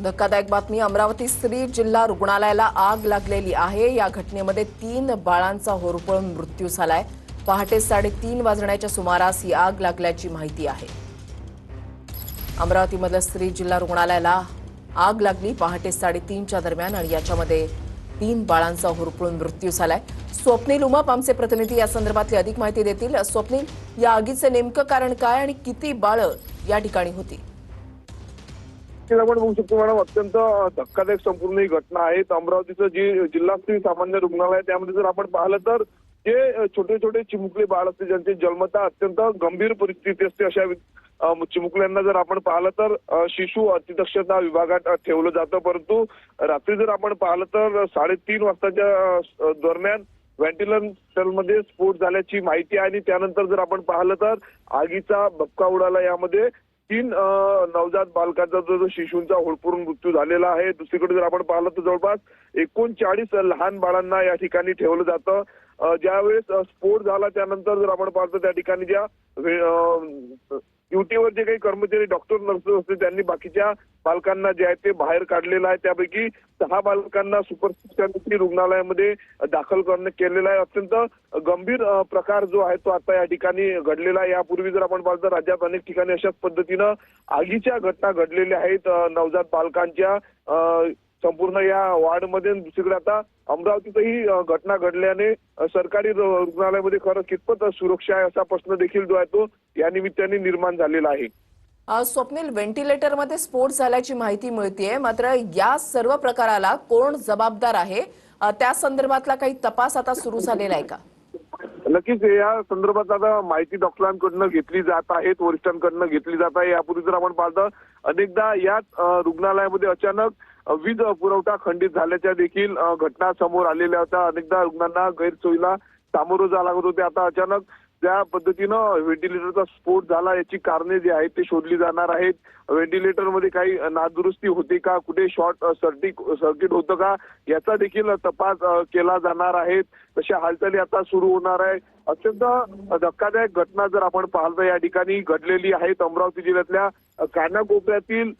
धक्कादायक बातमी। अमरावती स्त्री जिल्हा रुग्णालयाला आग लागलेली आहे। या घटनेमध्ये 3 बाळांचा होरपळून मृत्यू झालाय। पहाटे 3:30 वाजण्याच्या सुमारास ही आग लागल्याची माहिती आहे। अमरावतीमधल्या स्त्री जिल्हा रुग्णालयाला आग लागली पहाटे 3:30च्या दरम्यान आणि याच्यामध्ये 3 बाळांचा होरपळून मृत्यू झालाय। स्वप्नील उमाप आमचे प्रतिनिधी या संदर्भातली अधिक माहिती देतील। स्वप्नील, या आगीचे नेमकं कारण काय आणि किती बाळं या ठिकाणी होती? आपण बघू शकतो मॅडम, अत्यंत धक्कादायक संपूर्ण ही घटना आहे। अमरावतीचं जी जिल्हा स्त्री सामान्य रुग्णालय त्यामध्ये जर आपण पाहिलं तर जे छोटे छोटे चिमुकले बाळ असते ज्यांचे जन्मता अत्यंत गंभीर परिस्थिती असते, अशा चिमुकल्यांना जर आपण पाहिलं तर शिशु अतिदक्षता विभागात ठेवलं जातं। परंतु रात्री जर आपण पाहिलं तर 3:30 वाजताच्या दरम्यान व्हेंटिलेटरमध्ये स्फोट झाल्याची माहिती आहे आणि त्यानंतर जर आपण पाहिलं तर आगीचा भपका उडाला। यामध्ये 3 नवजात बालकांचा जो शिशूंचा होरपळून मृत्यू झालेला आहे। दुसरीकडे जर आपण पाहिलं तर जवळपास 39 लहान बाळांना या ठिकाणी ठेवलं जातं। ज्यावेळेस स्फोट झाला त्यानंतर जर आपण पाहतो त्या ठिकाणी ज्या ड्युटीवर जे काही कर्मचारी डॉक्टर नर्सेस असते त्यांनी बाकीच्या बालकांना जे आहे ते बाहेर काढलेलं आहे। त्यापैकी 6 बालकांना सुपर स्पेशालिटी रुग्णालयामध्ये दाखल केलेला आहे। अत्यंत गंभीर प्रकार जो आहे तो आता या ठिकाणी घडलेला आहे। यापूर्वी जर आपण पाहिलं तर राज्यात अनेक ठिकाणी अशाच पद्धतीनं आगीच्या घटना घडलेल्या आहेत नवजात बालकांच्या संपूर्ण या वार्डमध्ये। दुसरीकडे आता अमरावतीतही घटना घडल्याने सरकारी रुग्णालयामध्ये खरं कितपत सुरक्षा आहे असा प्रश्न देखील जो आहे तो या निमित्ताने निर्माण झालेला आहे। स्वप्नील, व्हेंटिलेटरमध्ये स्फोट झाल्याची माहिती मिळतेय, मात्र या सर्व प्रकाराला कोण जबाबदार आहे त्या संदर्भातला काही तपास आता सुरू झालेला आहे का? नक्कीच या संदर्भात आता माहिती डॉक्टरांकडून घेतली जात आहे, वरिष्ठांकडून घेतली जात आहे। यापूर्वी जर आपण पाहिलं अनेकदा याच रुग्णालयामध्ये अचानक वीज पुरवठा खंडित झाल्याच्या देखील घटना समोर आलेल्या होत्या। अनेकदा रुग्णांना गैरसोयीला सामोरं जावं लागत होते। आता अचानक त्या पद्धतीनं व्हेंटिलेटरचा स्फोट झाला याची कारणे जी आहेत ते शोधली जाणार आहेत। व्हेंटिलेटरमध्ये काही नादुरुस्ती होती का, कुठे शॉर्ट सर्किट होतं का याचा देखील तपास केला जाणार आहे। तशा हालचाली आता सुरू होणार आहे। अत्यंत धक्कादायक घटना जर आपण पाहिलं या ठिकाणी घडलेली आहेत। अमरावती जिल्ह्यातल्या कानाकोपऱ्यातील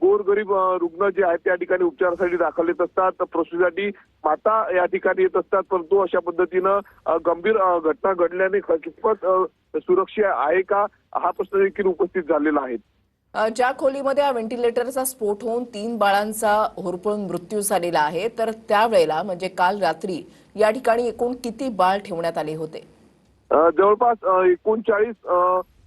गोरगरीब रुग्ण जे आहेत त्या ठिकाणी उपचारासाठी दाखल येत असतात, प्रसूतीसाठी माता या ठिकाणी येत असतात। परंतु अशा पद्धतीनं गंभीर घटना घडल्याने कितपत सुरक्षा आहे का हा प्रश्न देखील उपस्थित झालेला आहे। ज्या खोलीमध्ये हा व्हेंटिलेटरचा स्फोट होऊन 3 बाळांचा होरपळून मृत्यू झालेला आहे, तर त्यावेळेला म्हणजे काल रात्री या ठिकाणी एकूण किती बाळ ठेवण्यात आले होते? जवळपास 39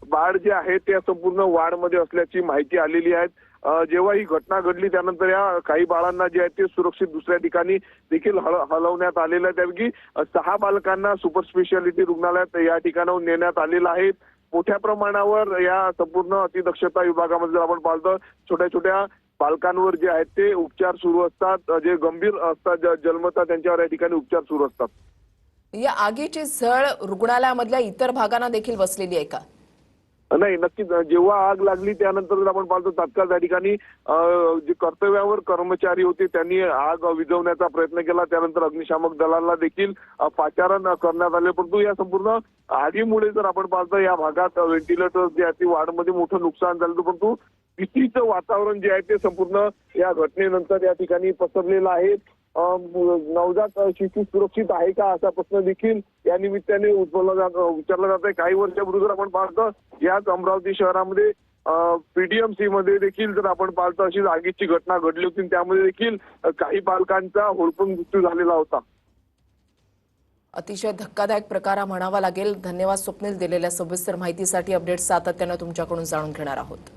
बाळ जे आहेत त्या संपूर्ण वार्डमध्ये असल्याची माहिती आलेली आहे। जेव्हा ही घटना घडली त्यानंतर या काही बाळांना जे आहे ते सुरक्षित दुसऱ्या ठिकाणी देखील हलवण्यात आलेलं आहे। त्यापैकी 6 बालकांना सुपर स्पेशालिटी रुग्णालयात या ठिकाणाहून नेण्यात आलेलं आहे। मोठ्या प्रमाणावर या संपूर्ण अतिदक्षता विभागामध्ये जर आपण पाहिलं छोट्या छोट्या बालकांवर जे आहेत ते उपचार सुरू असतात, जे गंभीर असतात जन्मतात त्यांच्यावर या ठिकाणी उपचार सुरू असतात। या आगीची झळ रुग्णालयामधल्या इतर भागांना देखील बसलेली आहे का? नाही, नक्कीच जेव्हा आग लागली त्यानंतर जर आपण पाहतो तात्काळ त्या ठिकाणी जे कर्तव्यावर कर्मचारी होते त्यांनी आग विझवण्याचा प्रयत्न केला। त्यानंतर अग्निशामक दलाला देखील पाचारण करण्यात आले। परंतु या संपूर्ण आगीमुळे जर आपण पाहतो या भागात व्हेंटिलेटर जे आहे ते वाढमध्ये मोठं नुकसान झालं। परंतु भीतीचं वातावरण जे आहे ते संपूर्ण या घटनेनंतर या ठिकाणी पसरलेलं आहे। नवजात शिशु सुरक्षित आहे का असा प्रश्न देखील या निमित्ताने विचारला जात आहे। काही वर्षापूर्वी जर आपण पाहतो याच अमरावती शहरामध्ये पीडीएमसी मध्ये देखील जर आपण पाहतो अशी आगीची घटना घडली होती, त्यामध्ये देखील काही बालकांचा होरपळून मृत्यू झालेला होता। अतिशय धक्कादायक प्रकार म्हणावा लागेल। धन्यवाद स्वप्नील, दिलेल्या सविस्तर माहितीसाठी। अपडेट्स सातत्याने तुमच्याकडून जाणून घेणार आहोत।